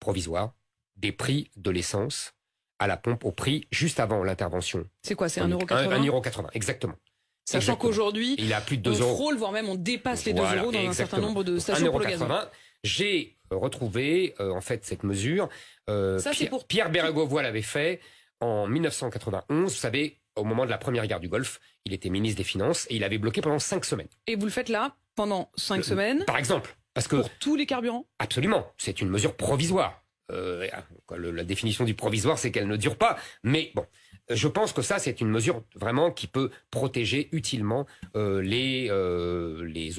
provisoire des prix de l'essence à la pompe au prix juste avant l'intervention. C'est quoi, c'est 1,80 €? 1,80 €, exactement. Sachant qu'aujourd'hui, il a plus de 2 on €. frôle, voire même on dépasse les 2 € dans un certain nombre de stations pour le gazole. J'ai retrouvé en fait cette mesure. Ça, Pierre Bérégovoy l'avait fait en 1991. Vous savez, au moment de la première guerre du Golfe, il était ministre des Finances et il avait bloqué pendant 5 semaines. Et vous le faites là, pendant 5 semaines? Par exemple. Parce que, pour tous les carburants? Absolument. C'est une mesure provisoire. La définition du provisoire, c'est qu'elle ne dure pas. Mais bon, je pense que ça, c'est une mesure vraiment qui peut protéger utilement les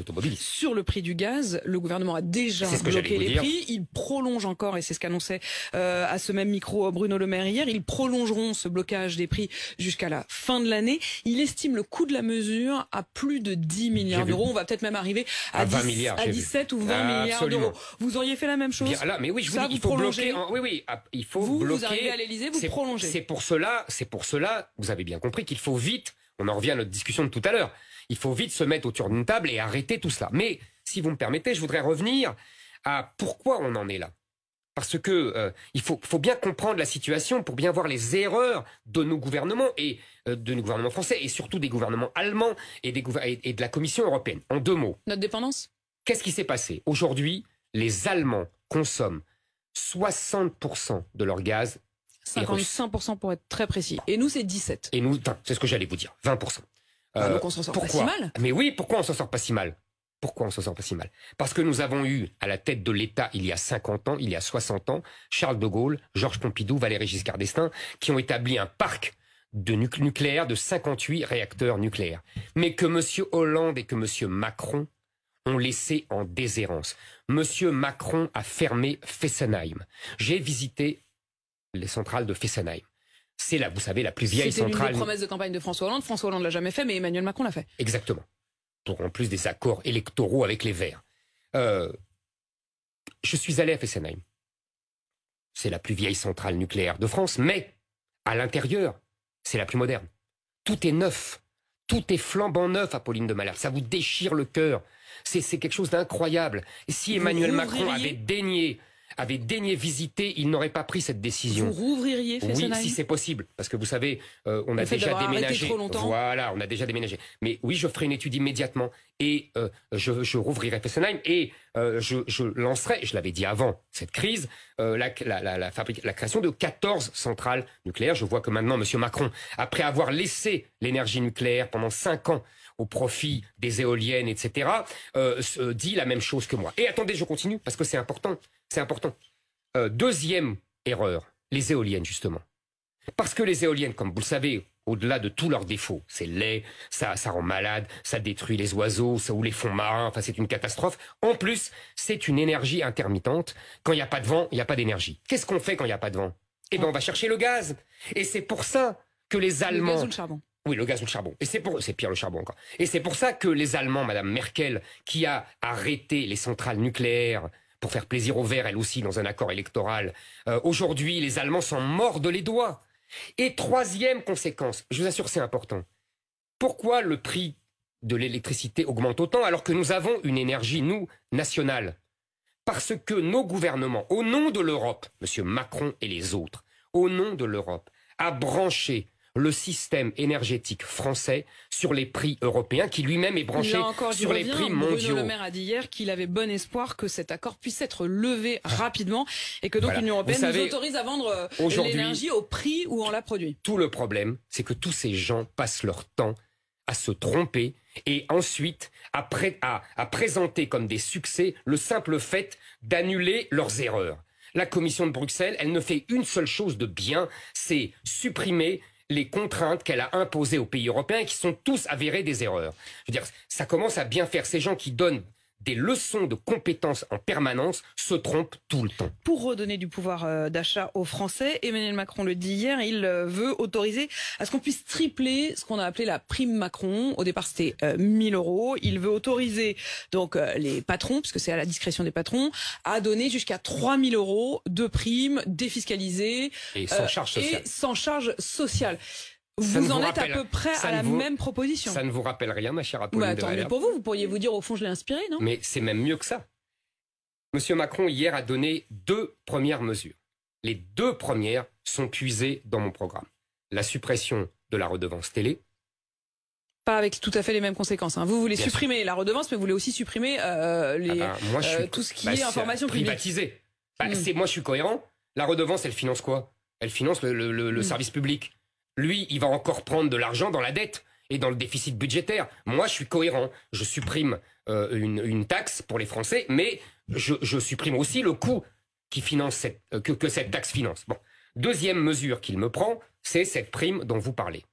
automobilistes. Sur le prix du gaz, le gouvernement a déjà bloqué les prix. Il prolonge encore, et c'est ce qu'annonçait à ce même micro Bruno Le Maire hier, ils prolongeront ce blocage des prix jusqu'à la fin de l'année. Il estime le coût de la mesure à plus de 10 milliards d'euros. On va peut-être même arriver à 20 milliards, 17 ou 20 milliards d'euros. Vous auriez fait la même chose? Bien, là, mais oui, je vous dis, il faut bloquer. Il faut bloquer. Vous arrivez à l'Élysée, vous prolongez. C'est pour cela, vous avez bien compris qu'il faut vite, on en revient à notre discussion de tout à l'heure, il faut vite se mettre autour d'une table et arrêter tout cela. Mais, si vous me permettez, je voudrais revenir à pourquoi on en est là. Parce que il faut bien comprendre la situation pour bien voir les erreurs de nos gouvernements et de nos gouvernements français et surtout des gouvernements allemands et de la Commission européenne. En 2 mots. Notre dépendance? Qu'est-ce qui s'est passé? Aujourd'hui, les Allemands consomment 60% de leur gaz. 55% pour être très précis. Et nous, c'est 17%. Et nous, c'est ce que j'allais vous dire, 20%. Donc on s'en sort pas si mal. Mais oui, pourquoi on s'en sort pas si mal? Pourquoi on s'en sort pas si mal? Parce que nous avons eu à la tête de l'État il y a 50 ans, il y a 60 ans, Charles de Gaulle, Georges Pompidou, Valéry Giscard d'Estaing, qui ont établi un parc de nucléaire de 58 réacteurs nucléaires. Mais que M. Hollande et que M. Macron ont laissé en déshérence. M. Macron a fermé Fessenheim. J'ai visité les centrales de Fessenheim. C'est là, vous savez, la plus vieille centrale. C'était l'une des promesses de campagne de François Hollande. François Hollande l'a jamais fait, mais Emmanuel Macron l'a fait. Exactement. Pour en plus des accords électoraux avec les Verts. Je suis allé à Fessenheim. C'est la plus vieille centrale nucléaire de France, mais à l'intérieur, c'est la plus moderne. Tout est neuf. Tout est flambant neuf, Apolline de Malherbe. Ça vous déchire le cœur. C'est quelque chose d'incroyable. Et si Emmanuel Macron avait daigné visiter, il n'aurait pas pris cette décision. Vous rouvririez Fessenheim? Oui, si c'est possible. Parce que vous savez, on a déjà déménagé. Voilà, on a déjà déménagé. Mais oui, je ferai une étude immédiatement. Et je rouvrirai Fessenheim. Et je lancerai, je l'avais dit avant cette crise, la création de 14 centrales nucléaires. Je vois que maintenant, M. Macron, après avoir laissé l'énergie nucléaire pendant 5 ans au profit des éoliennes, etc., dit la même chose que moi. Et attendez, je continue, parce que c'est important. C'est important. Deuxième erreur, les éoliennes, justement. Parce que les éoliennes, comme vous le savez, au-delà de tous leurs défauts, c'est laid, ça rend malade, ça détruit les oiseaux, ou les fonds marins, enfin c'est une catastrophe. En plus, c'est une énergie intermittente. Quand il n'y a pas de vent, il n'y a pas d'énergie. Qu'est-ce qu'on fait quand il n'y a pas de vent? Eh bien, on va chercher le gaz. Et c'est pour ça que les Allemands... Le gaz ou le charbon? Oui, le gaz ou le charbon. Et c'est pire le charbon encore. Et c'est pour ça que les Allemands, Madame Merkel, qui a arrêté les centrales nucléaires pour faire plaisir aux Verts, elle aussi, dans un accord électoral, aujourd'hui, les Allemands s'en mordent les doigts. Et troisième conséquence, je vous assure, c'est important. Pourquoi le prix de l'électricité augmente autant alors que nous avons une énergie, nous, nationale? Parce que nos gouvernements, au nom de l'Europe, M. Macron et les autres, au nom de l'Europe, a branché le système énergétique français sur les prix européens, qui lui-même est branché sur les prix mondiaux. Bruno Le Maire a dit hier qu'il avait bon espoir que cet accord puisse être levé rapidement et que donc l'Union européenne nous autorise à vendre l'énergie au prix où on la produit. Tout le problème, c'est que tous ces gens passent leur temps à se tromper et ensuite à présenter comme des succès le simple fait d'annuler leurs erreurs. La Commission de Bruxelles, elle ne fait une seule chose de bien, c'est supprimer les contraintes qu'elle a imposées aux pays européens et qui sont tous avérées des erreurs. Je veux dire, ça commence à bien faire. Ces gens qui donnent des leçons de compétences en permanence se trompent tout le temps. Pour redonner du pouvoir d'achat aux Français, Emmanuel Macron le dit hier, il veut autoriser à ce qu'on puisse tripler ce qu'on a appelé la prime Macron. Au départ, c'était 1 000 €. Il veut autoriser donc les patrons, puisque c'est à la discrétion des patrons, à donner jusqu'à 3 000 € de primes défiscalisées et sans charge sociale. Vous en êtes à peu près à la même proposition. Ça ne vous rappelle rien, ma chère Apolline de Malherbe? Pour vous, vous pourriez vous dire, au fond, je l'ai inspiré, non? Mais c'est même mieux que ça. Monsieur Macron, hier, a donné 2 premières mesures. Les 2 premières sont puisées dans mon programme. La suppression de la redevance télé. Pas avec tout à fait les mêmes conséquences. Hein. Vous voulez supprimer la redevance, mais vous voulez aussi supprimer tout ce qui est information privatisée. Moi, je suis cohérent. La redevance, elle finance quoi? Elle finance le service public. Lui, il va encore prendre de l'argent dans la dette et dans le déficit budgétaire. Moi, je suis cohérent. Je supprime une taxe pour les Français, mais je supprime aussi le coût qui finance que cette taxe finance. Bon. Deuxième mesure qu'il me prend, c'est cette prime dont vous parlez.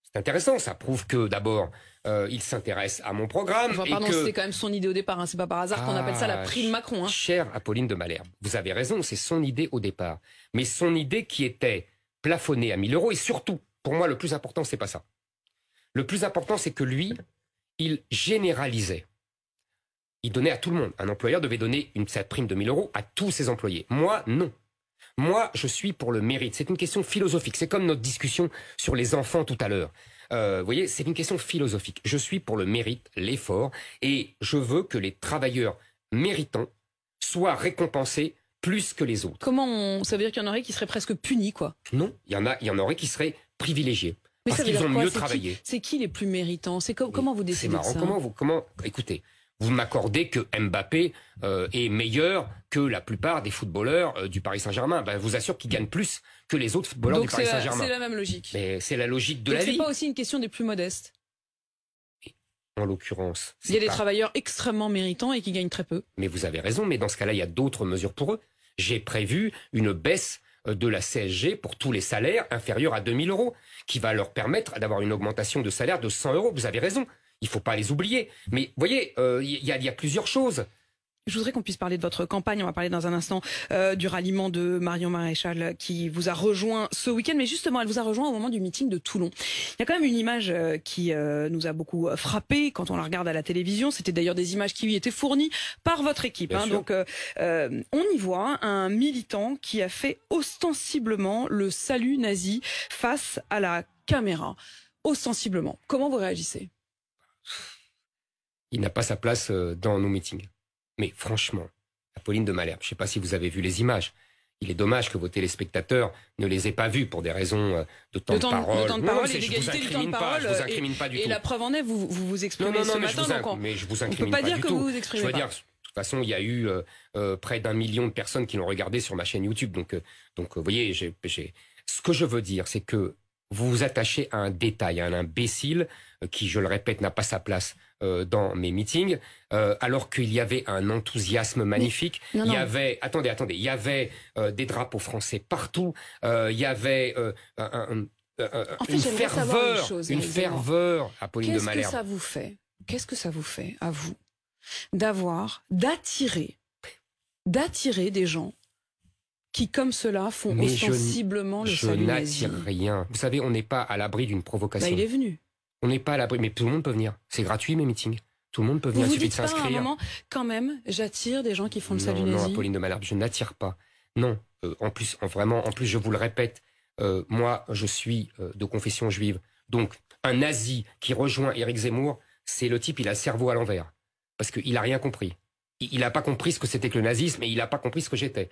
C'est intéressant, ça prouve que d'abord, il s'intéresse à mon programme. Enfin, pardon, c'était quand même son idée au départ, hein. C'est pas par hasard qu'on appelle ça la prime Macron. Hein. Chère Apolline de Malherbe, vous avez raison, c'est son idée au départ. Mais son idée qui était plafonnée à 1 000 €, et surtout, pour moi, le plus important, c'est pas ça. Le plus important, c'est que lui, il généralisait. Il donnait à tout le monde. Un employeur devait donner cette prime de 1 000 € à tous ses employés. Moi, non. Moi, je suis pour le mérite. C'est une question philosophique. C'est comme notre discussion sur les enfants tout à l'heure. Vous voyez, c'est une question philosophique. Je suis pour le mérite, l'effort, et je veux que les travailleurs méritants soient récompensés plus que les autres. Ça veut dire qu'il y en aurait qui seraient presque punis, quoi? Non, il y en aurait qui seraient privilégiés. Mais parce qu'ils ont mieux travaillé. C'est qui les plus méritants? Comment vous décidez de ça? C'est marrant. Écoutez, vous m'accordez que Mbappé est meilleur que la plupart des footballeurs du Paris Saint-Germain. Ben, je vous assure qu'il gagne plus que les autres footballeurs du Paris Saint-Germain. C'est la même logique. Mais c'est la logique de la vie. C'est pas aussi une question des plus modestes? En l'occurrence. Il y a des travailleurs extrêmement méritants et qui gagnent très peu. Mais vous avez raison, mais dans ce cas-là, il y a d'autres mesures pour eux. J'ai prévu une baisse de la CSG pour tous les salaires inférieurs à 2 000 € qui va leur permettre d'avoir une augmentation de salaire de 100 €. Vous avez raison. Il ne faut pas les oublier. Mais vous voyez, il y a plusieurs choses. Je voudrais qu'on puisse parler de votre campagne. On va parler dans un instant du ralliement de Marion Maréchal qui vous a rejoint ce week-end. Mais justement, elle vous a rejoint au moment du meeting de Toulon. Il y a quand même une image qui nous a beaucoup frappé quand on la regarde à la télévision. C'était d'ailleurs des images qui lui étaient fournies par votre équipe. Hein. Donc, on y voit un militant qui a fait ostensiblement le salut nazi face à la caméra. Ostensiblement. Comment vous réagissez? Il n'a pas sa place dans nos meetings. Mais franchement, Apolline de Malherbe, je ne sais pas si vous avez vu les images. Il est dommage que vos téléspectateurs ne les aient pas vues pour des raisons de temps de parole. De temps de parole non, et d'égalité du temps de parole. Je vous incrimine pas du tout. Et la preuve en est, vous exprimez ce matin. Mais je vous on incrimine peut pas dire du que tout. vous vous exprimez je veux pas. dire, de toute façon, il y a eu près d'1 million de personnes qui l'ont regardé sur ma chaîne YouTube. Donc vous voyez, ce que je veux dire, c'est que vous vous attachez à un détail, à un imbécile qui, je le répète, n'a pas sa place dans mes meetings, alors qu'il y avait un enthousiasme magnifique. Il y avait, attendez, il y avait des drapeaux français partout. Il y avait une ferveur, Apolline de Malherbe. Qu'est-ce que ça vous fait à vous d'attirer des gens qui, comme cela, font ostensiblement le salut nazi? Je n'attire rien. Vous savez, on n'est pas à l'abri d'une provocation. Il est venu. On n'est pas à l'abri, mais tout le monde peut venir. C'est gratuit, mes meetings. Tout le monde peut venir, il suffit de s'inscrire. Vous vous dites pas à un moment, quand même, j'attire des gens qui font le salut nazi? Non, Apolline de Malherbe, je n'attire pas. Non, en plus, je vous le répète, moi, je suis de confession juive. Donc, un nazi qui rejoint Éric Zemmour, c'est le type, il a le cerveau à l'envers. Parce qu'il n'a rien compris. Il n'a pas compris ce que c'était que le nazisme et il n'a pas compris ce que j'étais.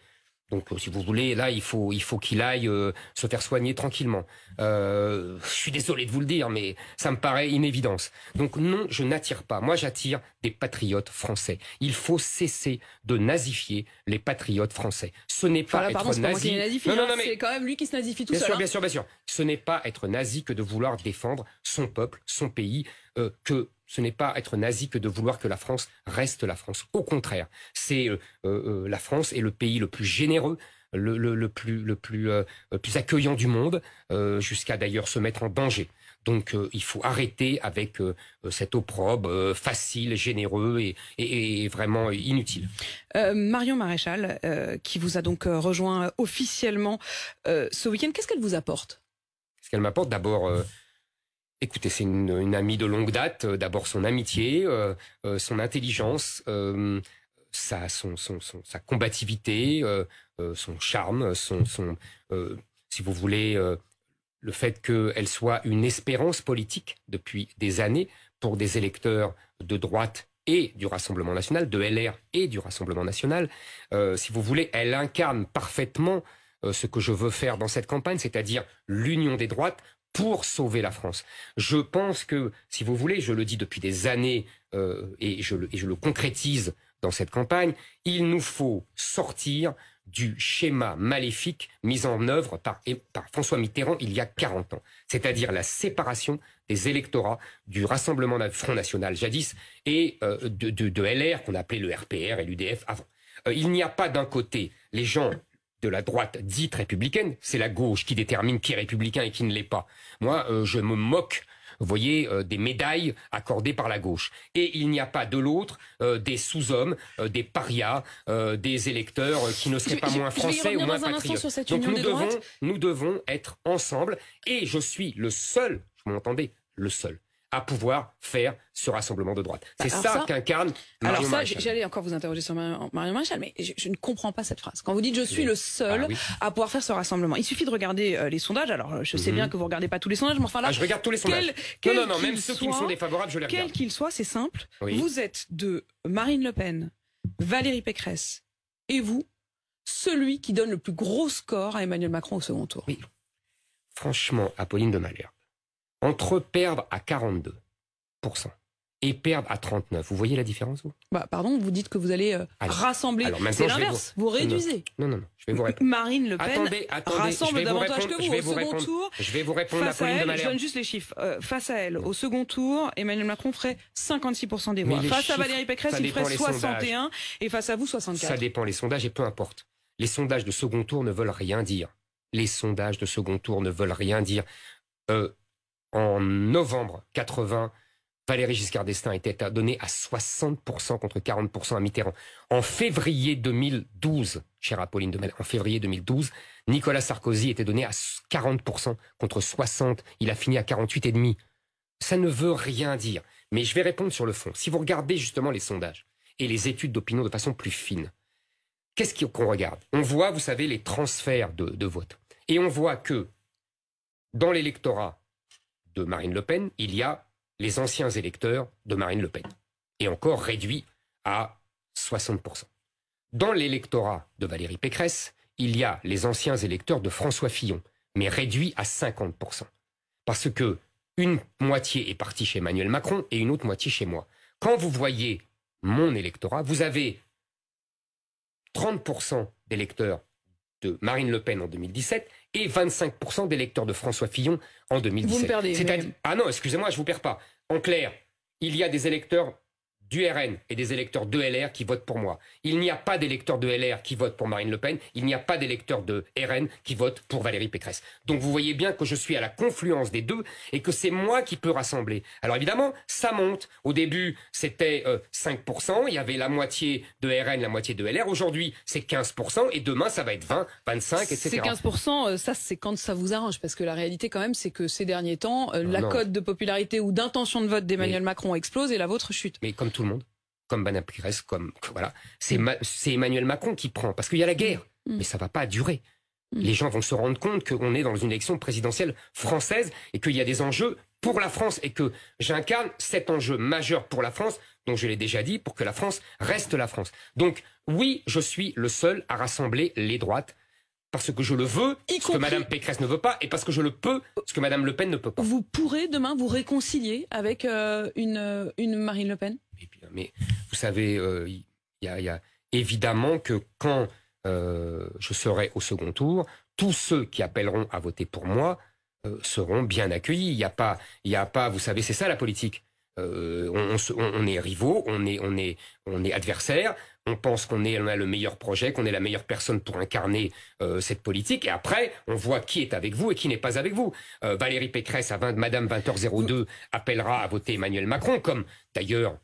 Donc, si vous voulez, là, il faut qu'il aille se faire soigner tranquillement. Je suis désolé de vous le dire, mais ça me paraît une évidence. Donc non, je n'attire pas. Moi, j'attire des patriotes français. Il faut cesser de nazifier les patriotes français. Ce n'est pas être nazi. Non, mais c'est quand même lui qui se nazifie tout seul. Bien sûr. Ce n'est pas être nazi que de vouloir défendre son peuple, son pays, ce n'est pas être nazi que de vouloir que la France reste la France. Au contraire, c'est la France est le pays le plus généreux, le plus accueillant du monde, jusqu'à d'ailleurs se mettre en danger. Donc il faut arrêter avec cet opprobre facile, généreux et vraiment inutile. Marion Maréchal, qui vous a donc rejoint officiellement ce week-end, qu'est-ce qu'elle vous apporte? Ce qu'elle m'apporte, d'abord... Écoutez, c'est une amie de longue date. D'abord son amitié, son intelligence, sa combativité, son charme, si vous voulez, le fait qu'elle soit une espérance politique depuis des années pour des électeurs de droite et du Rassemblement national, de LR et du Rassemblement national. Si vous voulez, elle incarne parfaitement ce que je veux faire dans cette campagne, c'est-à-dire l'union des droites pour sauver la France. Je pense que, si vous voulez, je le dis depuis des années et je le concrétise dans cette campagne, il nous faut sortir du schéma maléfique mis en œuvre par François Mitterrand il y a 40 ans. C'est-à-dire la séparation des électorats du Rassemblement Front National jadis et de LR qu'on appelait le RPR et l'UDF avant. Il n'y a pas d'un côté les gens de la droite dite républicaine, c'est la gauche qui détermine qui est républicain et qui ne l'est pas. Moi, je me moque, vous voyez, des médailles accordées par la gauche. Et il n'y a pas de l'autre des sous-hommes, des parias, des électeurs qui ne seraient pas moins français ou moins patriotes. Donc nous devons être ensemble. Et je suis le seul, vous m'entendez, le seul à pouvoir faire ce rassemblement de droite. C'est ça qu'incarne Marion Maréchal. J'allais encore vous interroger sur Marion Maréchal, mais je ne comprends pas cette phrase. Quand vous dites « je suis le seul à pouvoir faire ce rassemblement », il suffit de regarder les sondages. Alors, je sais bien que vous ne regardez pas tous les sondages, mais enfin là... je regarde tous les sondages. Non, même ceux qui me sont défavorables, je les regarde. Quel qu'il soit, c'est simple. Vous êtes de Marine Le Pen, Valérie Pécresse, et vous, celui qui donne le plus gros score à Emmanuel Macron au second tour. Oui. Franchement, Apolline de Malherbe, entre perdre à 42% et perdre à 39%, vous voyez la différence, vous ? Pardon, vous dites que vous allez rassembler. C'est l'inverse, vous réduisez. Non, je vais vous répondre. Marine Le Pen rassemble davantage que vous. Au second tour, je vais vous répondre, Apolline de Malherbe. Je donne juste les chiffres. Face à elle, au second tour, Emmanuel Macron ferait 56% des voix. Face à Valérie Pécresse, il ferait 61%, et face à vous, 64%. Ça dépend les sondages, et peu importe. Les sondages de second tour ne veulent rien dire. Les sondages de second tour ne veulent rien dire. En novembre 80, Valéry Giscard d'Estaing était donné à 60% contre 40% à Mitterrand. En février 2012, chère Apolline de Malherbe, en février 2012, Nicolas Sarkozy était donné à 40% contre 60%. Il a fini à 48,5%. Ça ne veut rien dire. Mais je vais répondre sur le fond. Si vous regardez justement les sondages et les études d'opinion de façon plus fine, qu'est-ce qu'on regarde? On voit, vous savez, les transferts de vote. Et on voit que dans l'électorat de Marine Le Pen, il y a les anciens électeurs de Marine Le Pen, et encore réduits à 60%. Dans l'électorat de Valérie Pécresse, il y a les anciens électeurs de François Fillon, mais réduits à 50%. Parce que une moitié est partie chez Emmanuel Macron et une autre moitié chez moi. Quand vous voyez mon électorat, vous avez 30% d'électeurs de Marine Le Pen en 2017 et 25% d'électeurs de François Fillon en 2017. Vous me perdez. Ah non, excusez-moi, je vous perds pas. En clair, il y a des électeurs du RN et des électeurs de LR qui votent pour moi. Il n'y a pas d'électeurs de LR qui votent pour Marine Le Pen. Il n'y a pas d'électeurs de RN qui votent pour Valérie Pécresse. Donc vous voyez bien que je suis à la confluence des deux et que c'est moi qui peux rassembler. Alors évidemment, ça monte. Au début, c'était 5%. Il y avait la moitié de RN, la moitié de LR. Aujourd'hui, c'est 15%. Et demain, ça va être 20, 25, etc. C'est 15%, ça c'est quand ça vous arrange. Parce que la réalité quand même, c'est que ces derniers temps, la cote de popularité ou d'intention de vote d'Emmanuel Macron explose et la vôtre chute. Mais comme tout le monde, comme Madame Pécresse, voilà, c'est Emmanuel Macron qui prend, parce qu'il y a la guerre, mais ça va pas durer. Les gens vont se rendre compte qu'on est dans une élection présidentielle française et qu'il y a des enjeux pour la France et que j'incarne cet enjeu majeur pour la France, dont je l'ai déjà dit, pour que la France reste la France. Donc oui, je suis le seul à rassembler les droites, parce que je le veux, ce que Madame Pécresse ne veut pas, et parce que je le peux, ce que Madame Le Pen ne peut pas. Vous pourrez demain vous réconcilier avec une Marine Le Pen ? Mais vous savez, il y a évidemment que quand je serai au second tour, tous ceux qui appelleront à voter pour moi seront bien accueillis. Il y a pas, vous savez, c'est ça la politique. On est rivaux, on est adversaires. On pense qu'on a le meilleur projet, qu'on est la meilleure personne pour incarner cette politique. Et après, on voit qui est avec vous et qui n'est pas avec vous. Valérie Pécresse, Madame 20h02, appellera à voter Emmanuel Macron, comme d'ailleurs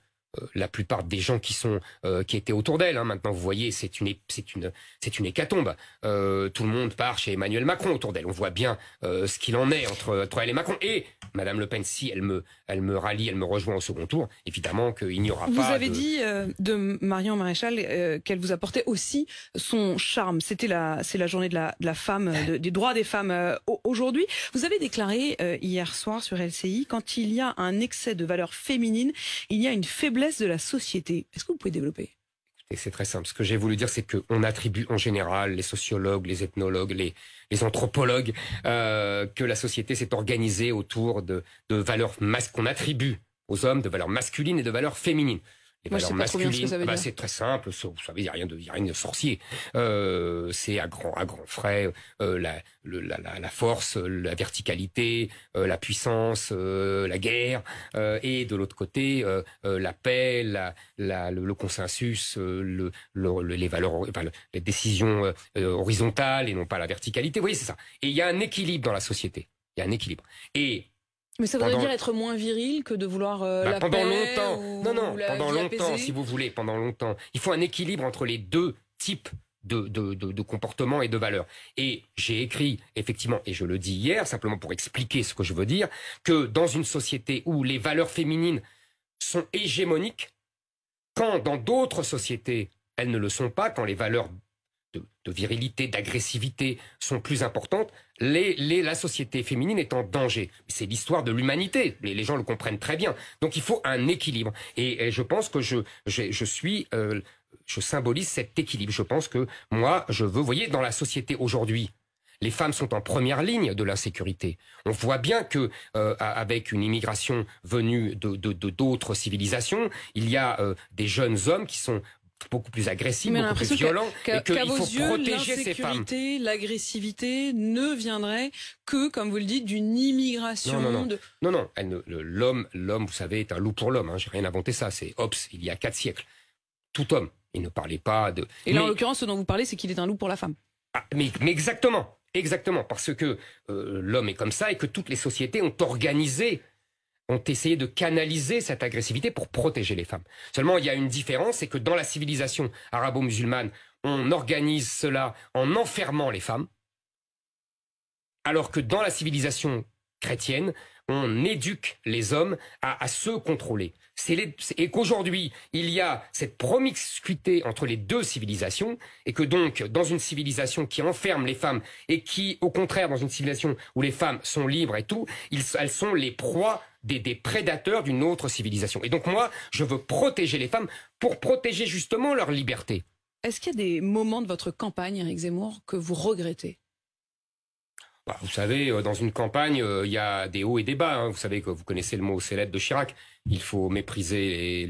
la plupart des gens qui étaient autour d'elle. Maintenant, vous voyez, c'est une hécatombe. Tout le monde part chez Emmanuel Macron autour d'elle. On voit bien ce qu'il en est entre elle et Macron. Et Madame Le Pen, si elle me rallie, elle me rejoint au second tour, évidemment qu'il n'y aura pas. Vous avez dit de Marion Maréchal qu'elle vous apportait aussi son charme. C'est la journée de la femme, des droits des femmes aujourd'hui. Vous avez déclaré hier soir sur LCI, quand il y a un excès de valeurs féminines, il y a une faiblesse de la société. Est-ce que vous pouvez développer ? Et c'est très simple. Ce que j'ai voulu dire, c'est qu'on attribue en général, les sociologues, les ethnologues, les anthropologues, que la société s'est organisée autour de valeurs qu'on attribue aux hommes, de valeurs masculines et de valeurs féminines. Moi, je sais pas trop bien ce que ça veut dire. C'est très simple. Vous savez, il y a rien de sorcier. C'est à grands frais la force, la verticalité, la puissance, la guerre, et de l'autre côté la paix, le consensus, les valeurs, les décisions horizontales et non pas la verticalité. Vous voyez, c'est ça. Et il y a un équilibre dans la société. Il y a un équilibre. Mais ça voudrait dire être moins viril que de vouloir la pendant paix longtemps. Pendant longtemps, si vous voulez, pendant longtemps. Il faut un équilibre entre les deux types de comportements et de valeurs. Et j'ai écrit, effectivement, et je le dis hier, simplement pour expliquer ce que je veux dire, que dans une société où les valeurs féminines sont hégémoniques, quand dans d'autres sociétés, elles ne le sont pas, quand les valeurs de virilité, d'agressivité sont plus importantes, la société féminine est en danger. C'est l'histoire de l'humanité. Les gens le comprennent très bien. Donc il faut un équilibre. Et je pense que je symbolise cet équilibre. Je pense que moi, vous voyez, dans la société aujourd'hui, les femmes sont en première ligne de l'insécurité. On voit bien que avec une immigration venue d'autres civilisations, il y a des jeunes hommes qui sont beaucoup plus agressifs, beaucoup plus violents, et qu'il faut protéger ces femmes. L'insécurité, l'agressivité ne viendrait que, comme vous le dites, d'une immigration. Non. L'homme, vous savez, est un loup pour l'homme. J'ai rien inventé ça. C'est Hobbes, il y a 4 siècles. Tout homme. Il ne parlait pas de. Et là, en l'occurrence, ce dont vous parlez, c'est qu'il est un loup pour la femme. Mais exactement. Exactement. Parce que l'homme est comme ça et que toutes les sociétés ont essayé de canaliser cette agressivité pour protéger les femmes. Seulement, il y a une différence, c'est que dans la civilisation arabo-musulmane, on organise cela en enfermant les femmes, alors que dans la civilisation chrétienne, on éduque les hommes à se contrôler. Et qu'aujourd'hui, il y a cette promiscuité entre les deux civilisations, et que donc, dans une civilisation qui enferme les femmes, et qui, au contraire, dans une civilisation où les femmes sont libres et tout, elles sont les proies des prédateurs d'une autre civilisation. Et donc moi, je veux protéger les femmes pour protéger justement leur liberté. Est-ce qu'il y a des moments de votre campagne, Éric Zemmour, que vous regrettez ? Vous savez, dans une campagne, il y a des hauts et des bas. Vous savez que vous connaissez le mot célèbre de Chirac. Il faut mépriser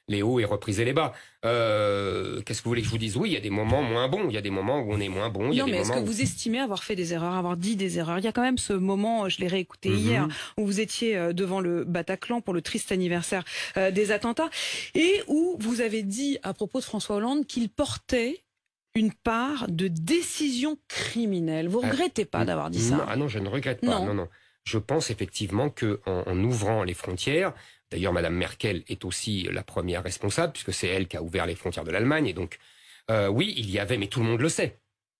les hauts et repriser les bas. Qu'est-ce que vous voulez que je vous dise? Oui, il y a des moments moins bons. Il y a des moments où on est moins bon. Non, mais est-ce que vous estimez avoir fait des erreurs, avoir dit des erreurs? Il y a quand même ce moment, je l'ai réécouté hier, où vous étiez devant le Bataclan pour le triste anniversaire des attentats, et où vous avez dit à propos de François Hollande qu'il portait une part de décision criminelle. Vous regrettez pas d'avoir dit ça? Non, je ne regrette pas. Non. Je pense effectivement que en ouvrant les frontières, d'ailleurs Madame Merkel est aussi la première responsable, puisque c'est elle qui a ouvert les frontières de l'Allemagne. Et donc, oui, il y avait, mais tout le monde le sait,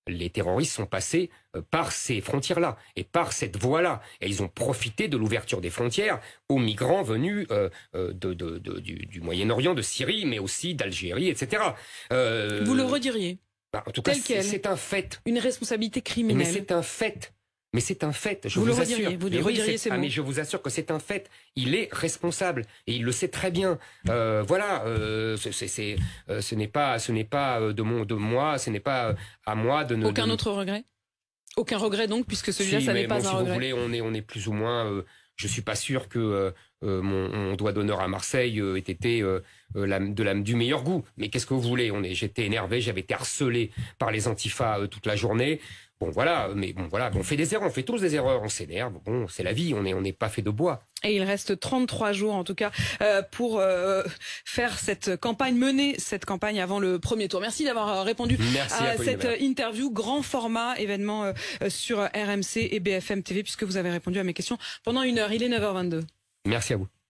les terroristes sont passés par ces frontières-là et par cette voie-là. Et ils ont profité de l'ouverture des frontières aux migrants venus du Moyen-Orient, de Syrie, mais aussi d'Algérie, etc. Vous le rediriez? En tout cas, c'est un fait. Une responsabilité criminelle. Mais c'est un fait. Mais c'est un fait, je vous vous assure. Vous rediriez ces mots. Mais je vous assure que c'est un fait. Il est responsable et il le sait très bien. Voilà, ce n'est pas de moi, ce n'est pas à moi de ne. Aucun autre regret. Aucun regret donc, puisque celui-là, ça n'est pas un regret. Si vous voulez, on est plus ou moins. Je suis pas sûr que mon doigt d'honneur à Marseille ait été du meilleur goût. Mais qu'est-ce que vous voulez? J'étais énervé, j'avais été harcelé par les antifas toute la journée. Bon voilà, on fait des erreurs, on fait tous des erreurs, on s'énerve. Bon, c'est la vie, on n'est pas fait de bois. Et il reste 33 jours en tout cas pour faire cette campagne, mener cette campagne avant le premier tour. Merci d'avoir répondu à cette interview, grand format événement sur RMC et BFM TV, puisque vous avez répondu à mes questions pendant 1 heure. Il est 9h22. Merci à vous.